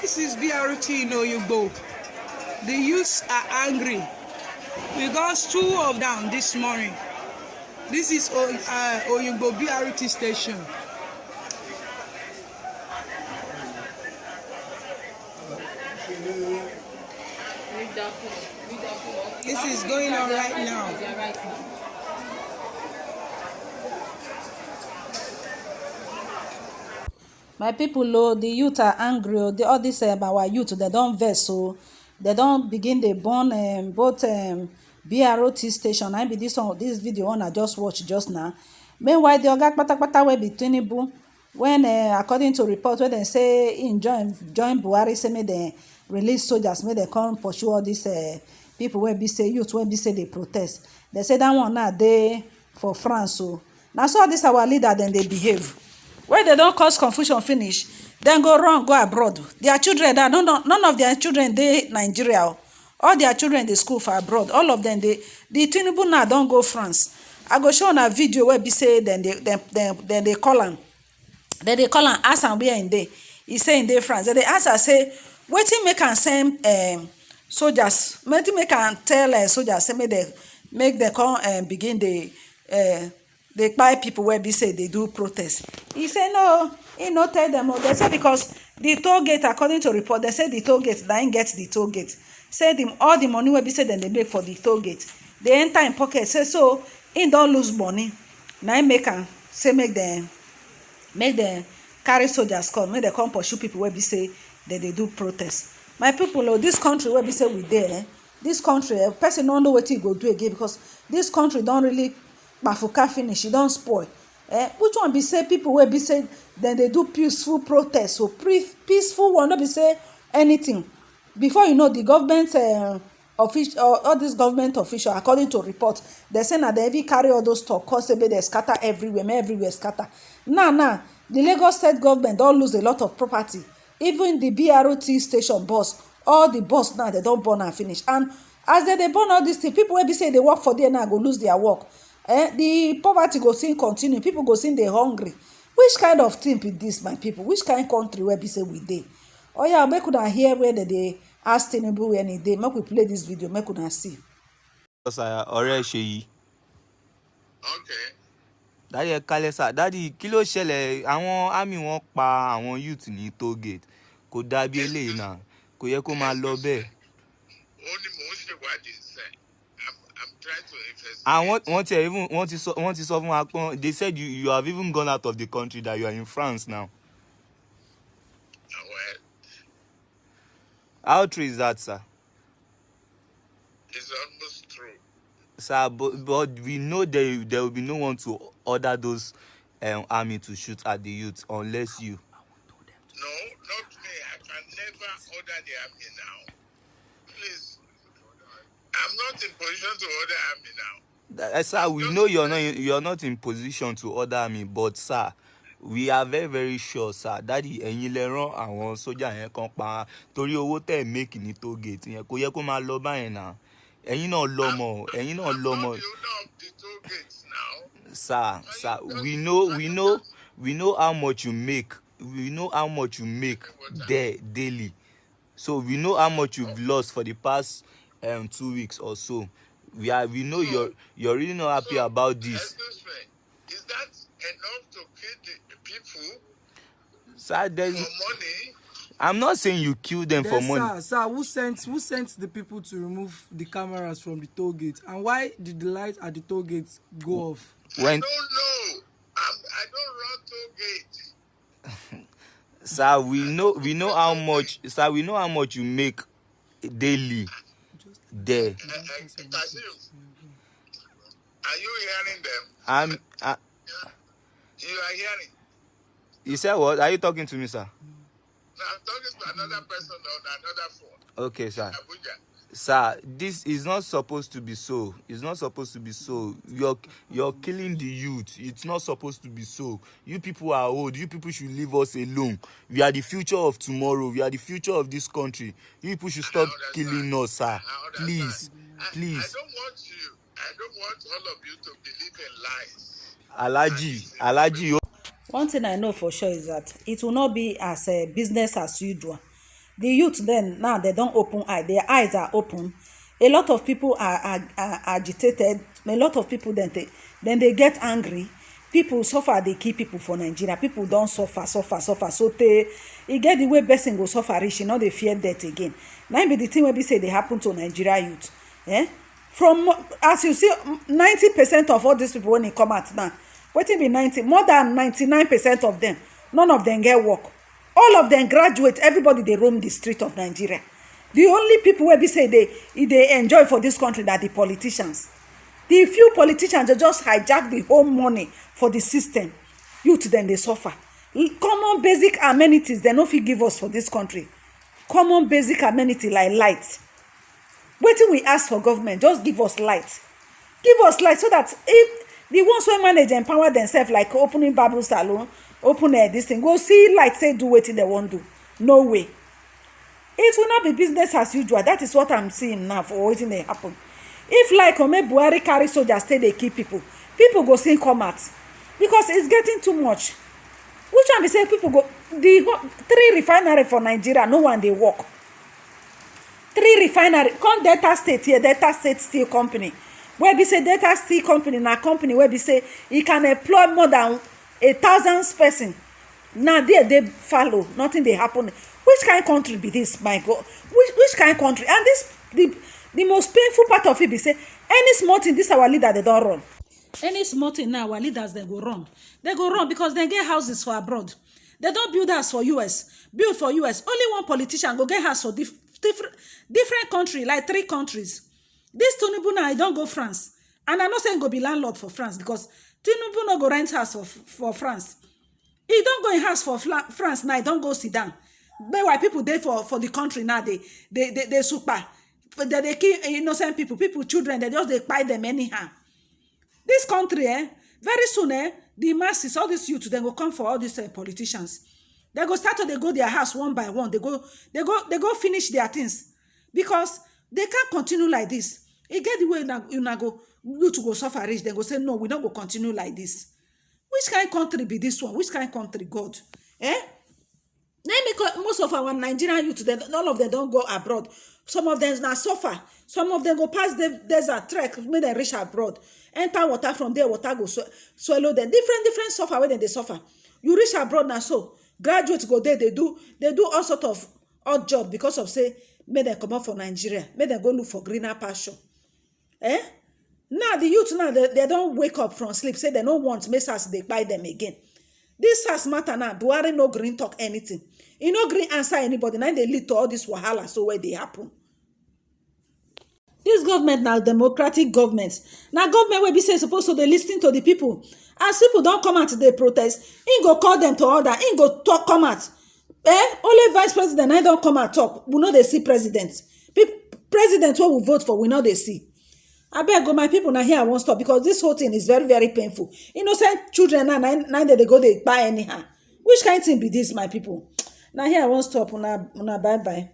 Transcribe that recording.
This is BRT in Oyugbo. The youths are angry because 2 of them this morning. This is Oyugbo BRT station. This is going on right now. My people, the youth are angry. All this our youth, they don't vex, so they don't begin the burn both BRT station. I be this video one I just watched just now. Meanwhile, the oga kpatakpata wey be Tinubu, when according to report, when they say in join Buhari, say make they release soldiers, make they come pursue all these people wey be say youth wey be say they protest. They say that one now they for France. So now so this our leader then they behave. When they don't cause confusion finish, then go run go abroad. Their children, none of their children they Nigeria. All their children they school for abroad. All of them the Tinubu now don't go France. I go show on a video where be say then they call him. Then they call him ask him where in there. He say in there France. Then they answer say wetin make am send soldiers. Wetin make am tell soldiers say make they come begin they buy people where be say they do protest. He say no, he no tell them. They say because the toll gate, according to report, they say the toll gate, they ain't get the toll gate. Say all the money where be say then they make for the toll gate, they enter in pocket. Say so he don't lose money. Now make am say make them carry soldiers come, make they come pursue people where be say that they do protest. My people, this country where be say we there, this country, person don't know what he go do again because this country don't really bafuka finish, e don spoil. Which one be say people wey be say then they do peaceful protest, so peaceful one, no be say anything. Before you know, the government official, all these government official, according to report, they say na they even carry all those talk, cause they scatter everywhere scatter. Now the Lagos state government don lose a lot of property. Even the BRT station bus, all the bus now they don burn and finish. And as they burn all these things, people wey be say they work for there now go lose their work. The poverty go still continue, people go still dey hungry. Which kind of thing be this, my people? Which kind of country where be say we dey? Oh yeah, make una hear where they ask Tinubu when he dey. Make we play this video, make una see. Ọ̀rẹ́ Ṣèyí. Okay. Daddy ẹ kálẹ́ sà, daddy kí ló ṣẹlẹ̀, àwọn army wọn pa àwọn youth ní toll gate. Kò dàbí eléyìí náà, kò yẹ kó máa lọ bẹ́ẹ̀. Only mò ń ṣèwádìí sẹ́. I'm trying to investigate. And wọ́n ti sọ fún wa pé they said you have even gone out of the country, that you are in France now. Well, How true is that, sir? it's almost true. Sir, but we know there will be no one to order those army to shoot at the youth unless you. No, not me. I can never order the army now. Please. I'm not in position to order army now. Sir, we know you're not in position to order me, but sir, we are very very sure, sir, daddy ẹ̀yin lẹ rán àwọn sójà yẹn kan pa torí owó tẹ́ make ní toll gate yẹn kò yẹ kó máa lọ báyẹn náà. Ẹ̀yin náà lọ́mọ. I'm not the owner of the toll gates now. Sir, we know how much you make. We know how much you make there daily. So we know how much you've lost for the past 2 weeks or so. We know you're really not happy about this. Excuse me. Is that enough to kill the people Sir, for money? I'm not saying you kill them for money. Sir, who sent the people to remove the cameras from the toll gate? And why did the light at the toll gate go off? I don't know. I don't run toll gate. Sir, we know how much. Sir, we know how much you make daily there. Kasim, are you hearing them? You are hearing? You said what? Are you talking to me, sir? No, I'm talking to another person on another phone. Okay, sir. Abuja. Sir, this is not supposed to be so. It's not supposed to be so. You're killing the youth. It's not supposed to be so. You people are old. You people should leave us alone. We are the future of tomorrow. We are the future of this country. You people should stop killing us, sir. Please. I don't want all of you to believe in lies. Alaji. One thing I know for sure is that it will not be as a business as usual. the youth then now they don't open eye, their eyes are open. A lot of people are agitated. A lot of people then they get angry. People suffer, they kill people for Nigeria. People don't suffer. So they get the way person go suffer rich, you know, they fear death again. Now be the thing where we say they happen to Nigeria youth. From as you see, 90% of all these people when they come out now, what be 90? More than 99% of them, none of them get work. All of them graduate. Everybody they roam the street of Nigeria. The only people where we say they enjoy for this country that the politicians. The few politicians, they just hijack the whole money for the system. Youth then they suffer. Common basic amenities they no fit give us for this country. Common basic amenity like light. Wetin we ask for government, just give us light. Give us light so that if the ones who manage empower themselves, like opening Bible salon, open this thing, go see light, say do wetin they want do. No way. It will not be business as usual. That is what I'm seeing now for wetin dey happen. If like Ome Buhari carry soldiers stay dey kill people, people go still come out because it's getting too much. Which one be say people go the 3 refinery for Nigeria, no one dey work. 3 refinery come Delta State here, Delta State Steel Company. Where be say Delta Steel Company na company where be say e can employ more than 1,000 person. Now they follow, nothing dey happen. Which kind of country be this, my God? Which kind of country? And this the most painful part of it be say any small thing, this our leader they don't run. Any small thing now our leaders they go run. They go run because they get houses for abroad. They don't build house for US. Build for US. Only one politician go get house for different country, like 3 countries. This Tinubu now, I don't go France. And I'm not saying go be landlord for France because Tinubu no go rent house for France. He don't go in house for France now, he don't go sit down. But why people there for the country now, they super. They kill innocent people, children, they just buy them anyhow. This country, very soon, the masses, all these youth, they go come for all these politicians. They go start to they go their house one by one. They go finish their things because they can't continue like this. It get the way you to go suffer rich. They go say no, we don't go continue like this. Which kind of country be this one? Which kind of country, God? Most of our Nigerian youth, all of them don't go abroad. Some of them now suffer. Some of them go past the desert trek, when they reach abroad. Enter water from there, water go swallow them. Different suffer when they suffer. You reach abroad now, so graduates go there, they do all sort of odd job because of say, may they come out for Nigeria, may they go look for greener pasture. Now the youth now they don't wake up from sleep, say they don't want message they buy them again. This has matter now. Buhari no green talk anything. He no green answer anybody. Now they lead to all this wahala. So where they happen? This government now democratic government. Now government will be say supposed to they listen to the people. As people don't come out to the protest, he go call them to order. He go talk come out. Only vice president I don't come out talk. We know they see presidents. President what we vote for, we know they see. I beg go my people now here I won't stop because this whole thing is very, very painful. Innocent children now they go they buy anyhow. Which kind of thing be this, my people? Now here I won't stop. Una bye bye.